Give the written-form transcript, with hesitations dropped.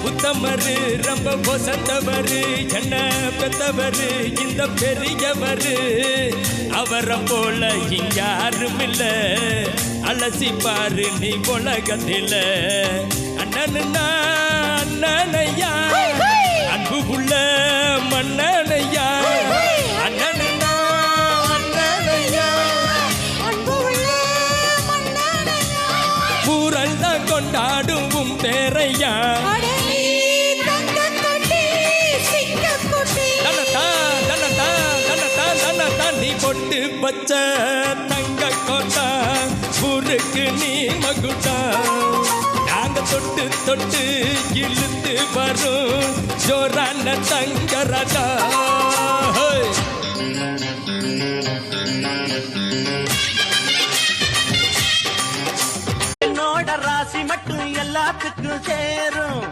உத்தமரு ரொம்ப வசந்தவரு என்ன பெத்தவரு இந்த பெரியவரு அவரை போல இங்க யாரும் இல்ல அலசி பாரு நீ உலகத்தில அண்ணனுன்னா அண்ணனையா அன்பு உள்ள மன்னனையா அண்ணனுன்னா அண்ணனையா ஊரல் தான் கொண்டாடும் பேரையா நீ பொட்டு பச்ச தங்க கோட்டா ஊருக்கு நீ மகுட்டா நாங்க தொட்டு தொட்டு இழுத்து வரும் ஜோரான தங்கராஜா என்னோட ராசி மட்டும் எல்லாத்துக்கும் சேரும்